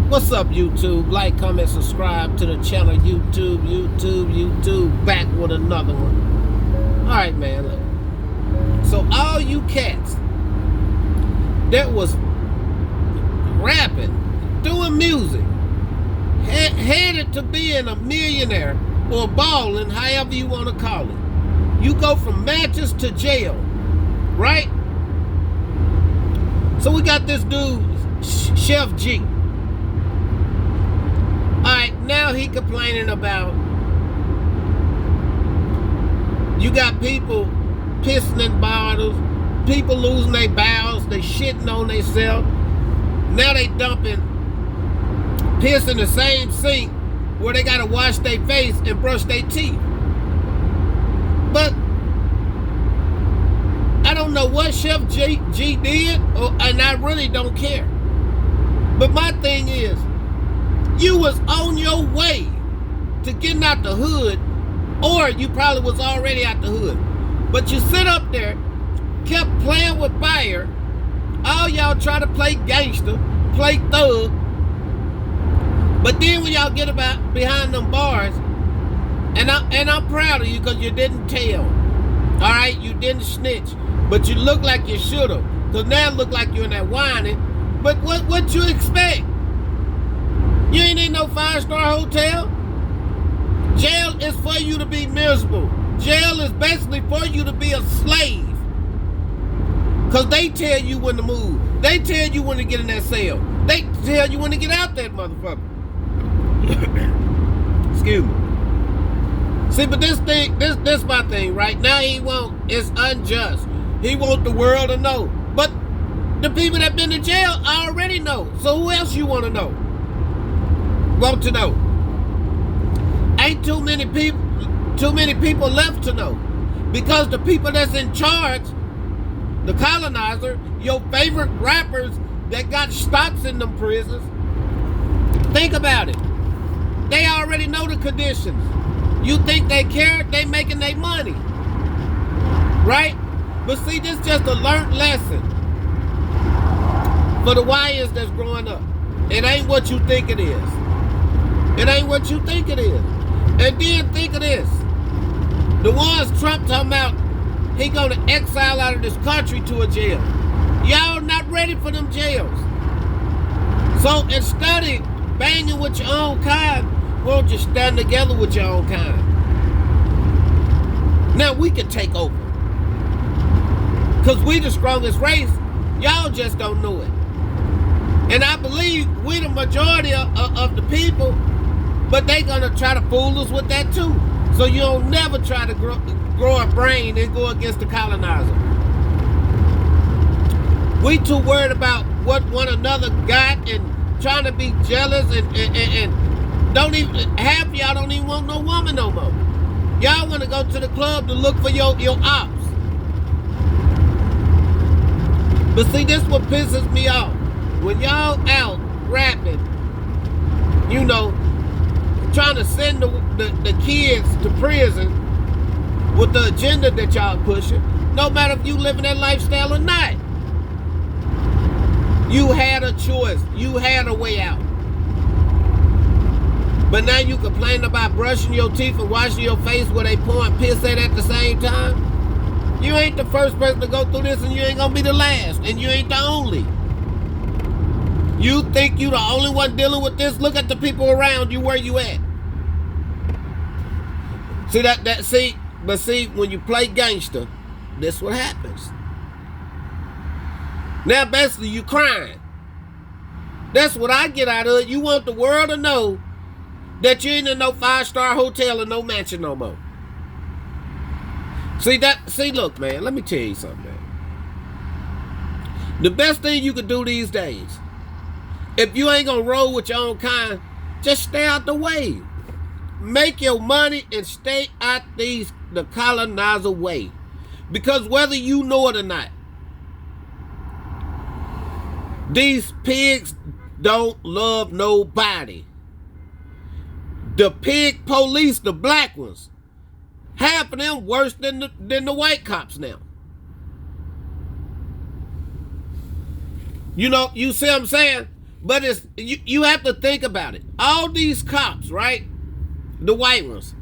What's up, YouTube? Like, comment, subscribe to the channel. YouTube. Back with another one. Alright, man, look. So all you cats that was rapping, doing music, headed to being a millionaire or balling, however you want to call it. You go from matches to jail, right? So we got this dude, Sheff G. Alright, now he complaining about you got people pissing in bottles, people losing their bowels, they shitting on themselves. Now they dumping piss in the same sink where they gotta wash their face and brush their teeth. But I don't know what Sheff G did, and I really don't care. But my thing is, you was on your way to getting out the hood, or you probably was already out the hood. But you sit up there, kept playing with fire. All y'all try to play gangster, play thug. But then when y'all get about behind them bars, and I'm proud of you because you didn't tell. All right, you didn't snitch, but you look like you should have. Because now it look like you're in that whining. But what you expect? You ain't in no 5-star hotel. Jail is for you to be miserable. Jail is basically for you to be a slave. Because they tell you when to move. They tell you when to get in that cell. They tell you when to get out that motherfucker. Excuse me. See, but this my thing, right? Now it's unjust. He want the world to know. But the people that been in jail already know. So who else you want to know? Want to know? Ain't too many people left to know, because the people that's in charge, the colonizer, your favorite rappers that got stocks in them prisons, think about it. They already know the conditions. You think they care? They making their money, right? But see, this just a learned lesson for the YNs that's growing up. It ain't what you think it is. It ain't what you think it is. And then think of this. The ones Trump talking about, he gonna exile out of this country to a jail. Y'all not ready for them jails. So instead of banging with your own kind, won't you stand together with your own kind? Now we can take over. Because we the strongest race. Y'all just don't know it. And I believe we the majority of the people, but they gonna try to fool us with that too. So you don't never try to grow a brain and go against the colonizer. We too worried about what one another got and trying to be jealous and don't even, half of y'all don't even want no woman no more. Y'all wanna go to the club to look for your ops. But see, this what pisses me off. When y'all out rapping, you know, trying to send the kids to prison with the agenda that y'all pushing, no matter if you living that lifestyle or not. You had a choice. You had a way out. But now you complain about brushing your teeth and washing your face where they pouring piss at the same time. You ain't the first person to go through this, and you ain't gonna be the last, and you ain't the only. You think you the only one dealing with this? Look at the people around you, where you at. See but see, when you play gangster, this what happens. Now basically you crying. That's what I get out of it. You want the world to know that you ain't in no 5-star hotel or no mansion no more. See, look, man, let me tell you something, man. The best thing you can do these days, if you ain't gonna roll with your own kind, just stay out the way. Make your money and stay out the colonizer way. Because whether you know it or not, these pigs don't love nobody. The pig police, the black ones, half of them worse than the white cops now. You know, you see what I'm saying? But it's you have to think about it. All these cops, right? The white ones,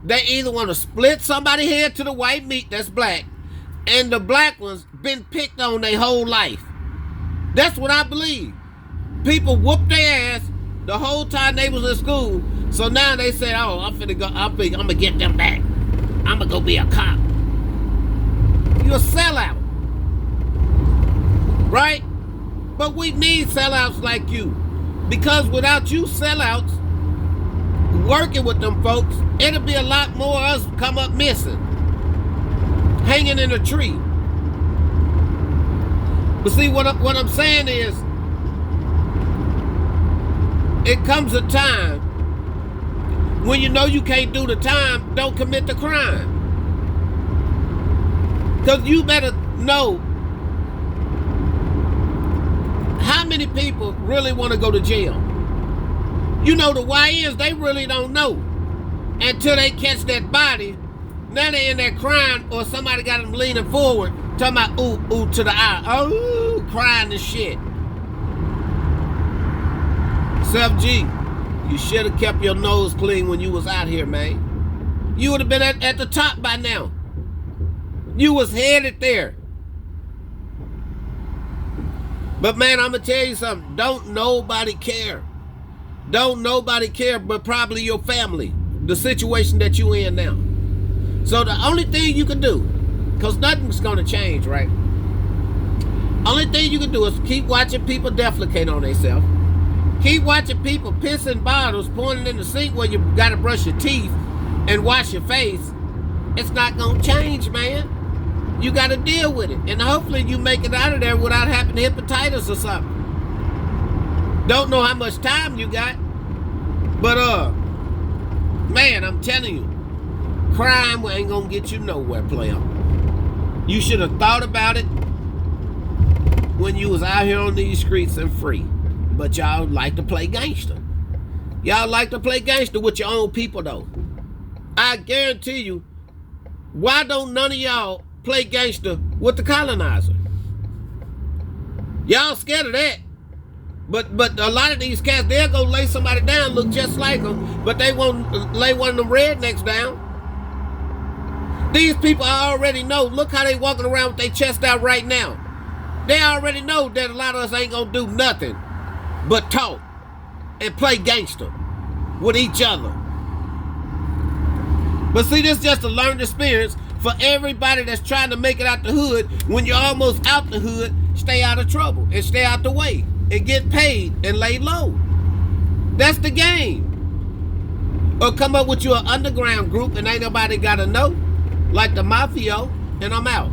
they either want to split somebody's head to the white meat that's black, and the black ones been picked on their whole life. That's what I believe. People whooped their ass the whole time they was in school. So now they said, "Oh, I'm gonna get them back. I'm gonna go be a cop." You're a sellout, right? But we need sellouts like you, because without you sellouts working with them folks, it'll be a lot more of us come up missing, hanging in a tree. But see, what I'm saying is, it comes a time when you know you can't do the time, don't commit the crime. Because you better know how many people really want to go to jail. You know, the YNs, they really don't know until they catch that body. Now they in there crying, or somebody got them leaning forward, talking about ooh to the eye. Oh, crying and shit. Sheff G, you should have kept your nose clean when you was out here, man. You would have been at the top by now. You was headed there. But man, I'm going to tell you something. Don't nobody care. Don't nobody care but probably your family. The situation that you in now. So the only thing you can do, because nothing's going to change, right? Only thing you can do is keep watching people defecate on themselves. Keep watching people pissing bottles, pointing in the sink where you got to brush your teeth and wash your face. It's not going to change, man. You got to deal with it. And hopefully you make it out of there without having hepatitis or something. Don't know how much time you got. But, man, I'm telling you, crime ain't going to get you nowhere, player. You should have thought about it when you was out here on these streets and free. But y'all like to play gangster. Y'all like to play gangster with your own people, though. I guarantee you, why don't none of y'all play gangster with the colonizer? Y'all scared of that. But a lot of these cats, they'll go lay somebody down, look just like them, but they won't lay one of them rednecks down. These people I already know, look how they walking around with their chest out right now. They already know that a lot of us ain't gonna do nothing but talk and play gangster with each other. But see, this is just a learned experience for everybody that's trying to make it out the hood. When you're almost out the hood, stay out of trouble and stay out the way and get paid and lay low. That's the game. Or come up with you an underground group and ain't nobody gotta know, like the Mafia, and I'm out.